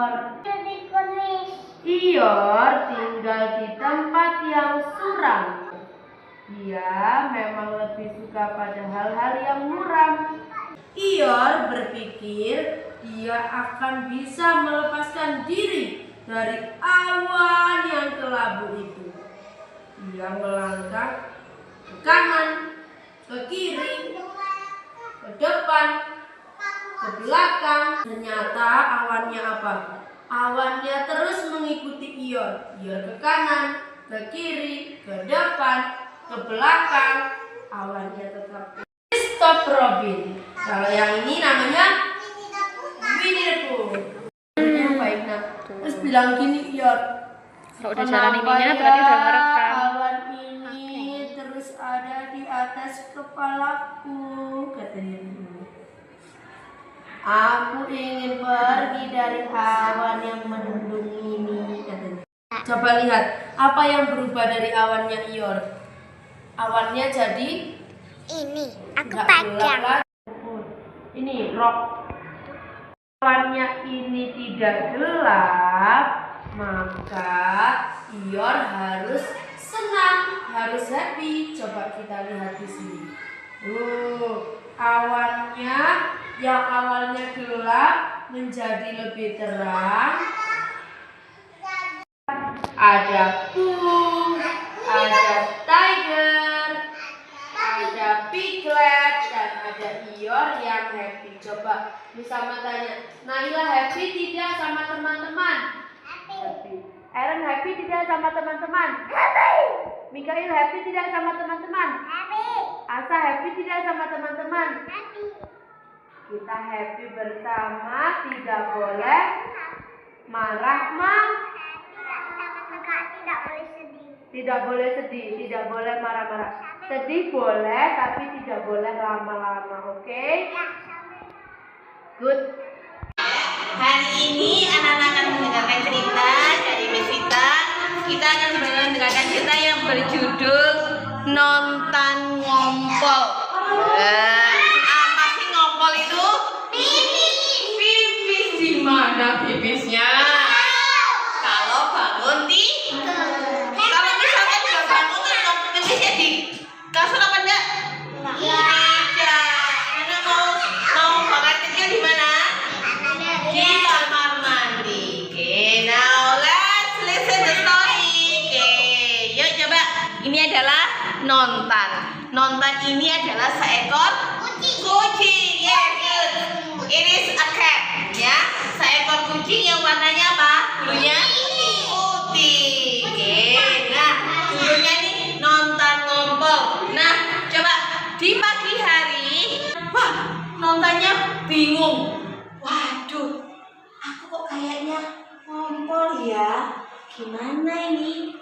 Ior? Ior tinggal di tempat yang suram. Dia memang lebih suka pada hal-hal yang muram. Ior berpikir dia akan bisa melepaskan diri dari awan yang kelabu itu. Dia melangkah ke kanan, ke kiri, ke depan, ke belakang. Ternyata awannya apa? Awannya terus mengikuti Ior. Ior ke kanan, ke kiri, ke depan, ke belakang. Awannya tetap. Stop Robin. Kalau yang ini namanya Winnie the Pooh. Baik nak. Terus bilang gini Ior. Kalau udah jalan ininya berarti udah ngerekam. Awan ini terus ada di atas kepalaku, katanya. Aku ingin pergi dari awan yang mendung ini, katanya. Coba lihat apa yang berubah dari awannya Ior. Awannya jadi ini aku nggak pegang. gelap lagi. Ini rock. Awannya ini tidak gelap, maka Ior harus senang, harus happy. Coba kita lihat di sini. Awannya yang awalnya gelap menjadi lebih terang. Ada Pooh, ada Tiger, ada Piglet, dan ada Ior yang happy. Coba bisa tanya, Naila happy tidak sama teman-teman? Happy. Aaron happy tidak sama teman-teman? Happy. Mikael happy tidak sama teman-teman? Happy. Asa happy tidak sama teman-teman? Happy. Kita happy bersama, tidak boleh marah, tidak boleh sedih, tidak boleh marah-marah. Sedih boleh, tapi tidak boleh lama-lama, oke? Good. Hari ini anak-anak akan mendengarkan cerita dari Miss Vita. Kita akan mendengarkan cerita yang berjudul Nonton Ngompol. Apa sih ngompol itu? Pipis. Di mana pipisnya? Kalau bangun kalau misalkan udah bangun terus pipisnya di kasur apa enggak? Tidak. Anak mau banget kecil di mana? Di kamar mandi. Okay, now let's listen the story. Okay, yuk coba. Ini adalah Nontan. Nontan ini adalah seekor kucing. Yes, good. It is a cat. Ya, seekor kucing yang warnanya apa? Bulunya putih. Okay, nah judulnya nih Nontan Ngompol. Nah, coba di pagi hari, wah, Nontannya bingung. Waduh, aku kok kayaknya ngompol ya? Gimana ini?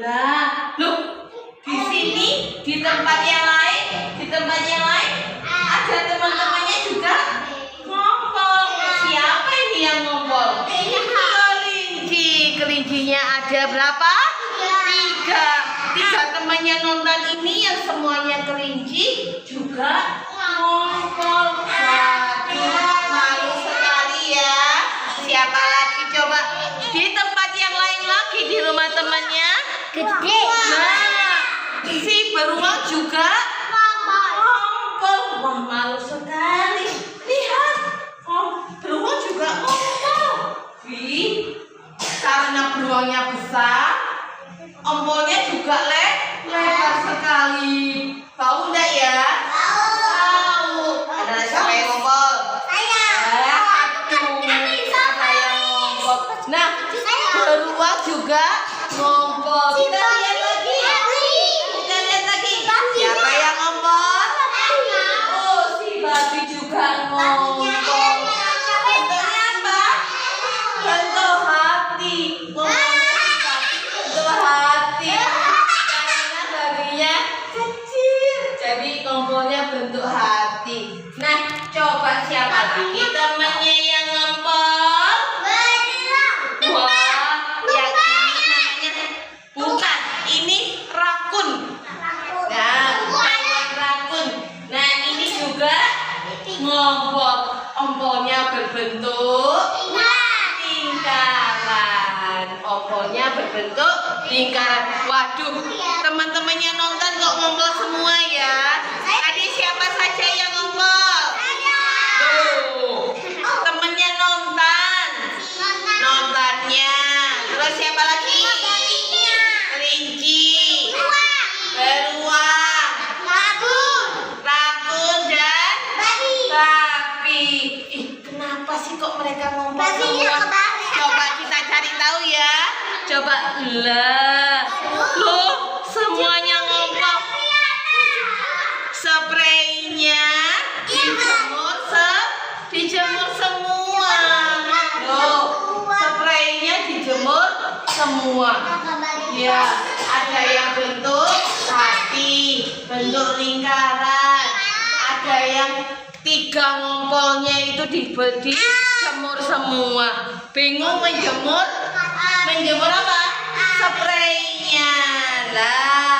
Lah, loh, di sini, di tempat yang lain, ada teman-temannya juga ngompol. Siapa ini yang ngompol? Kelincinya ada berapa? Tiga temannya Nontan ini yang semuanya kelinci juga ngompol. Waduh, malu sekali ya. Siapa lagi coba di tempat yang lain lagi di rumah temannya? Gede. Nah, si beruang juga ngompol. Wah, malu sekali. Lihat, beruang juga ngompol. Karena beruangnya besar, ompolnya juga lebar sekali. Tahu enggak ya? Tahu. Ada siapa yang ngompol? Saya. Siapa yang ngompol? Nah, beruang juga ngompol. Kita lihat lagi. Siapa yang ngompol? Oh, si babi juga ngompol. Bentuknya apa? Bentuk hati. Bentuk hati. Karena babinya kecil, jadi ngomongnya bentuk hati. Nah, coba siapa lagi temannya yang ngompol? Wah, yang ini namanya bukan, ini rakun. Nah, bukan yang rakun. Nah, ini juga ngompol. ngompolnya berbentuk lingkaran. Waduh, teman-temannya nonton kok ngompol semua ya. Adik siapa saja yang ngompol? Tuh, temennya nonton. Nontonnya. Terus siapa lagi? Kelinci. Beruang. Rakun dan babi. Ih, kenapa sih kok mereka ngompol semua? Coba kita cari tahu ya. Coba lah. Loh, semuanya ngompol. Spraynya dijemur semua. Loh, spraynya dijemur semua. Ya, ada yang bentuk hati, bentuk lingkaran. Ada yang 3 ngompolnya itu dijemur semua. Bingung menjemur apa? Spraynya lah.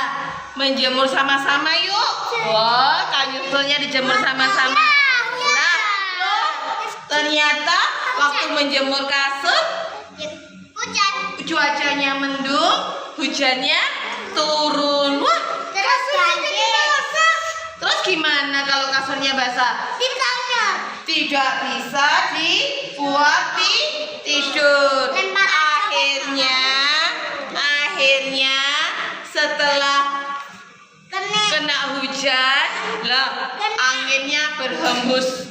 Menjemur sama-sama yuk. Wah, kanyusulnya dijemur sama-sama. Nah, loh, ternyata waktu menjemur kasur cuacanya mendung, hujannya turun. Wah, kasurnya jadi basah. Terus gimana kalau kasurnya basah? Tidak bisa dibuat tidur. Akhirnya setelah kena hujan, lah anginnya berhembus.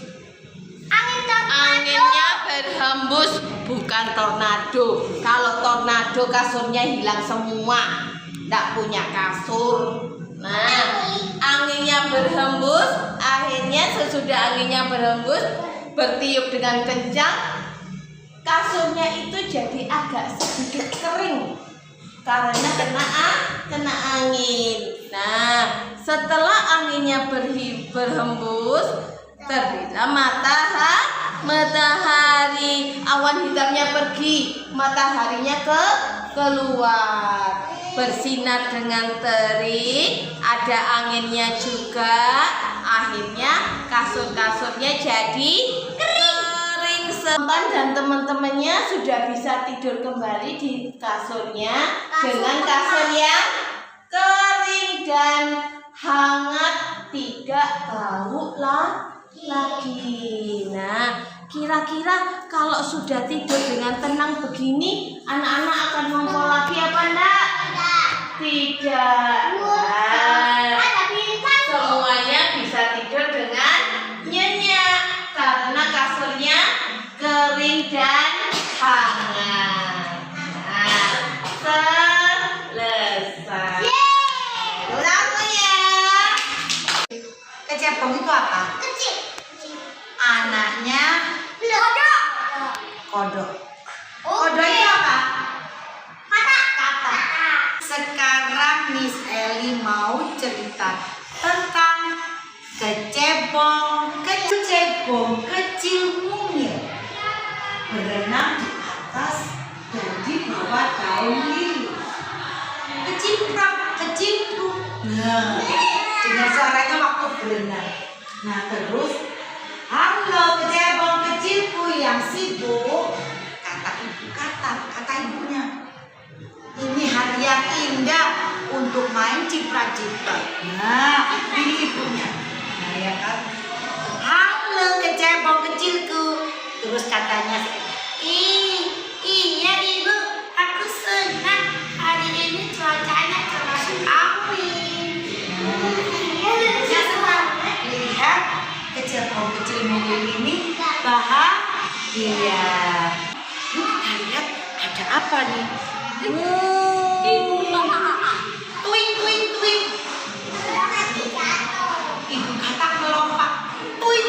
Anginnya berhembus, bukan tornado. Kalau tornado kasurnya hilang semua, tidak punya kasur. Nah, anginnya berhembus. Akhirnya sesudah anginnya berhembus, bertiup dengan kencang, kasurnya itu jadi agak sedikit kering karena kena angin. Nah, setelah anginnya berhembus, terbitlah matahari. Awan hitamnya pergi, mataharinya keluar, bersinar dengan terik. Ada anginnya juga. Akhirnya kasur-kasurnya jadi kering. Sampan dan teman-temannya sudah bisa tidur kembali di kasurnya dengan kasur yang kering dan hangat, tidak bau lagi. Nah, kira-kira kalau sudah tidur dengan tenang begini, anak-anak akan ngompol lagi apa enggak? Tidak. Nah, semuanya bisa tidur dengan nyenyak karena kasurnya kering dan hangat. Nah, selesai. Ulang ya. Kecepong itu apa? Anaknya kodok. Kodok itu apa? Kata. Sekarang Miss Eli mau cerita tentang kecebong kecil mungil berenang di atas dan di bawah daun lili. Kecimprak. Nah, dengan suaranya waktu berenang. Nah, terus, halo kecebong kecilku yang sibuk, kata ibunya. Ini hari yang indah untuk main ciprat-ciprat. Nah, ini ibunya. Nah, ya kan? Halo kecebong kecilku. Terus katanya, iya ibu, aku senang hari ini cuacanya termasuk amin. Saya senang lihat kecebong kecil mungil ini bahagia. Yuk kita lihat ada apa nih? Tuing. Ibu katak melompat. Tuing.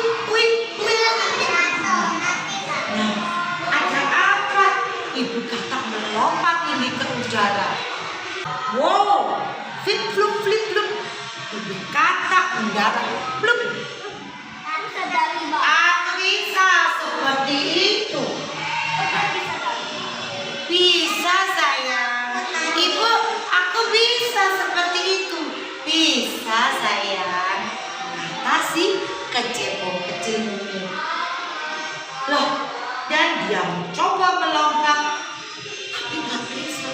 Nah, ada apa? Ibu katak melompat ini ke udara. Wow, flip flup. Ibu katak mendarat. Flup. Aku bisa seperti itu. Bisa sayang. Ibu, aku bisa seperti itu. Bisa sayang. Kata si kecebong kecil ini. Loh, dan dia mencoba melompat, tapi nggak bisa.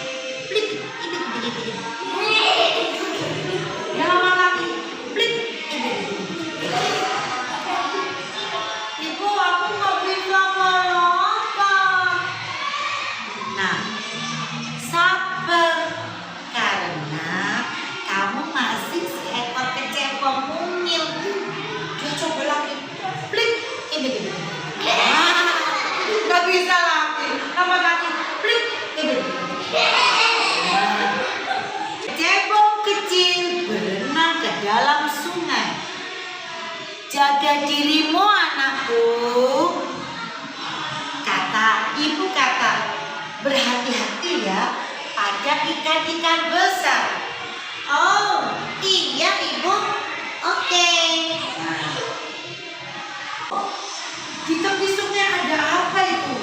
pada dirimu anakku. Kata ibu berhati-hati ya pada ikan-ikan besar. Oh iya ibu, oke. Di tepi sungai ada apa itu?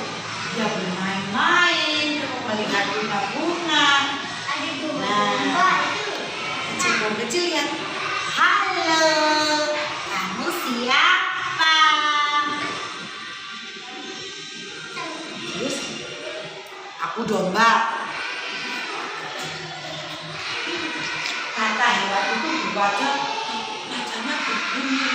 Dia bermain-main, melihat bunga-bunga. Nah, kecil kecil lihat. Halo, kamu siapa? Terus, aku domba. Kata hewan itu wajahnya begini.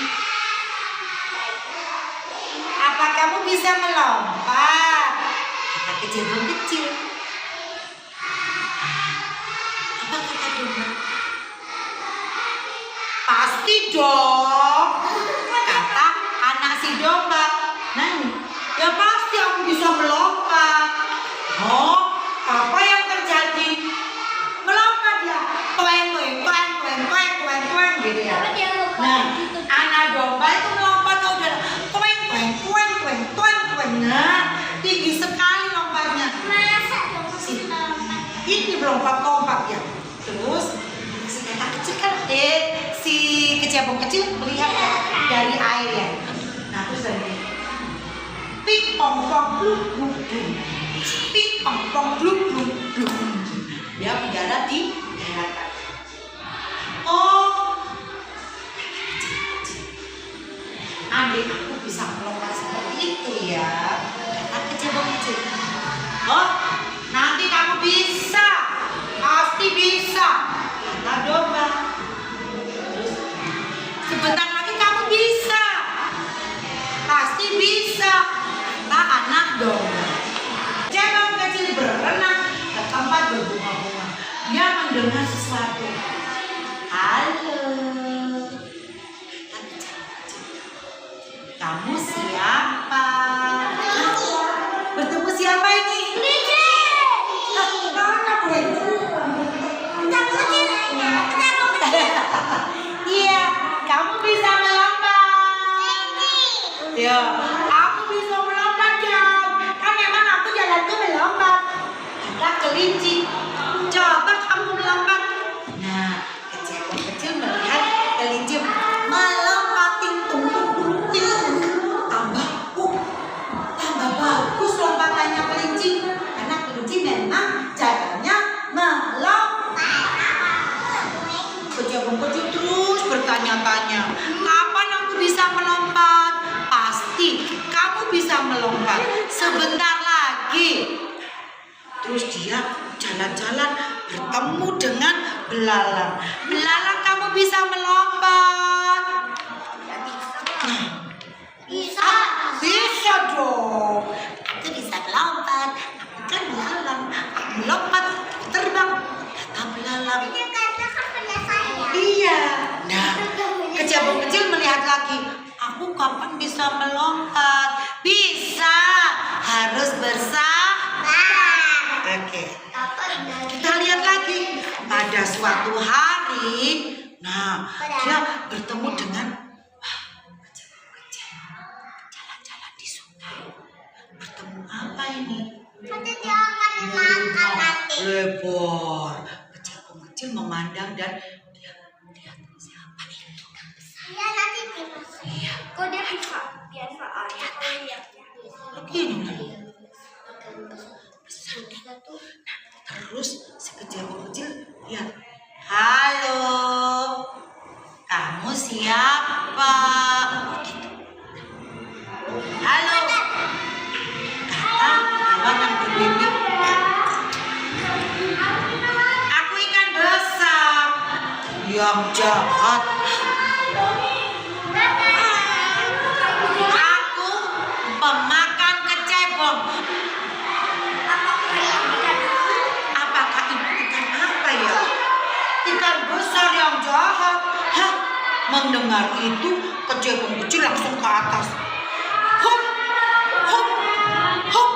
Apa kamu bisa melompat? Kata kecil. Apa kata domba? Pasti dong, kata anak si domba. Nah, ya pasti aku bisa melompat. Oh, apa yang terjadi? Melompat ya, toeng gitu ya. Nah, anak domba itu melompat udah toeng. Nah, tinggi sekali lompatnya. Ini melompat ya. Terus si kakak kecil kan si kecebong kecil melihat dari air ya. Nah terus dari ping pong pong bluk bluk bluk, ping pong pong bluk bluk bluk. Dia mendarat di daratan. Oh, andai aku bisa melompat seperti itu ya, kata kecebong kecil. Oh, nanti kamu bisa, pasti bisa, kata domba. Sebentar lagi kamu bisa, pasti bisa, kata anak domba. Kecebong kecil berenang ke tempat berbunga-bunga. Dia mendengar sesuatu. Halo, kata kecebong kecil. Kamu siapa? Bertemu siapa ini? Iya, kamu bisa melompat. Ya, aku bisa melompat Jam. Kan memang aku jalanku melompat. Kata kelinci, coba kamu melompat. Nah, kecebong kecil melihat kelinci melompat tung. Tambah bagus lompatannya kelinci. Karena kelinci memang jalannya melompat. Kecebong kecil terus bertanya-tanya, kapan aku bisa melompat? Pasti kamu bisa melompat sebentar lagi. Terus dia jalan-jalan bertemu dengan belalang. Belalang, kamu bisa melompat? Bisa dong. Aku bisa melompat. Aku kan belalang. Aku melompat, terbang. Kata belalang. Iya. Nah, kecebong kecil melihat lagi. Aku kapan bisa melompat? Bisa. Harus bersabar. Oke. Kita lihat lagi. Pada suatu hari, nah, dia bertemu dengan kecebong kecil. Jalan-jalan di sungai. Bertemu apa ini? Lebar. Kecebong kecil memandang dan dia melihat siapa itu. Iya. Kok dia bisa biasa aja lihatnya. Begini. Terus si kecebong kecil lihat. Halo, kamu siapa? Halo, kata hewan yang berbibir. Aku ikan besar yang jahat. Aku pemakan kecebong. Apakah ibu ikan apa ya? Ikan besar yang jahat. Hah? Mendengar itu, kecebong kecil langsung ke atas. Hop, hop, hop, hop.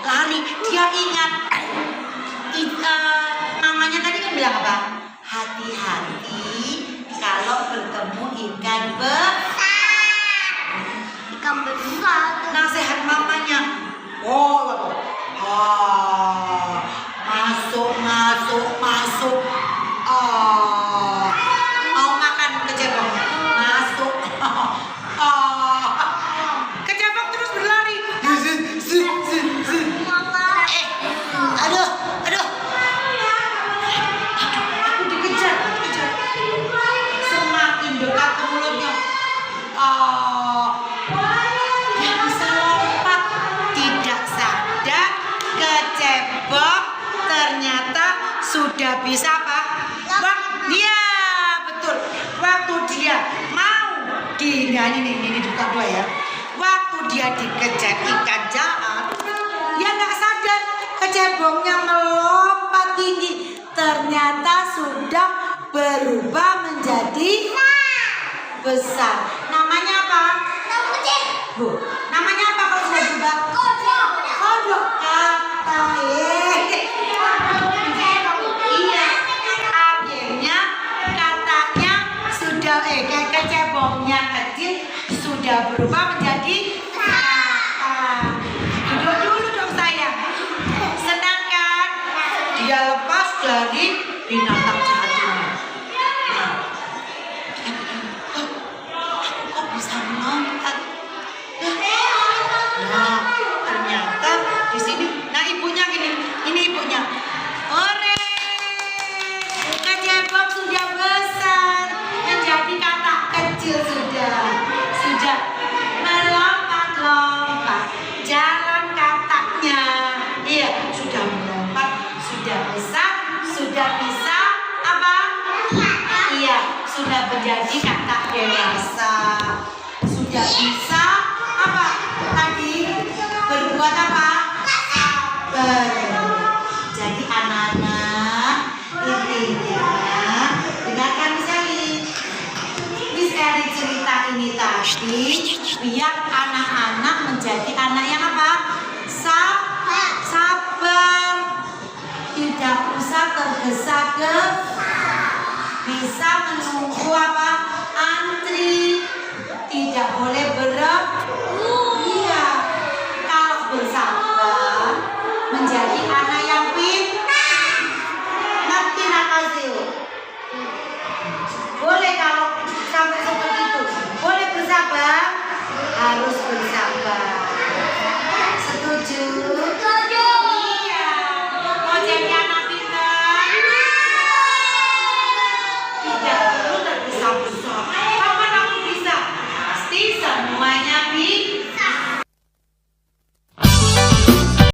Lari. Dia ingat. Namanya tadi kan bilang apa? Hati-hati kalau bertemu ikan besar. ikan besar. Nasihat mamanya. Masuk. Mau makan kecebongnya. Masuk. Kecebong terus berlari. Aduh. Aku dikejar. Semakin dekat ke mulutnya. Dia bisa lompat. Tidak sadar kecebong ternyata sudah bisa apa? Betul. Waktu dia mau ini bukan dua ya. Waktu dia dikejar ikan jahat, dia nggak sadar kecebongnya melompat tinggi. Ternyata sudah berubah menjadi besar. Namanya apa? Bu, namanya apa kalau sudah berubah? Kodok. Iya. Akhirnya katanya sudah kecebongnya kecil sudah berubah menjadi duduk dulu dong sayang. Senang kan? Dia lepas dari binatang jahat ini. Kok bisa melompat? Nah, ternyata di sini. Nah, ibunya gini. Ini ibunya. Ore, kecebong sudah besar menjadi katak kecil sudah melompat jalan kataknya. Iya, sudah melompat, sudah besar, sudah bisa apa? Iya, sudah menjadi katak dewasa, sudah bisa apa? Tadi berbuat apa? Jadi anak-anak, intinya dengarkan Miss Eri cerita ini tadi biar anak-anak menjadi anak yang apa? Sabar, tidak usah tergesa-gesa, bisa menunggu apa? Antri, tidak boleh iya, kalau bersabar menjadi anak yang pintar. Ngerti Nakazil? Boleh kalau sampai seperti itu. Boleh bersabar, harus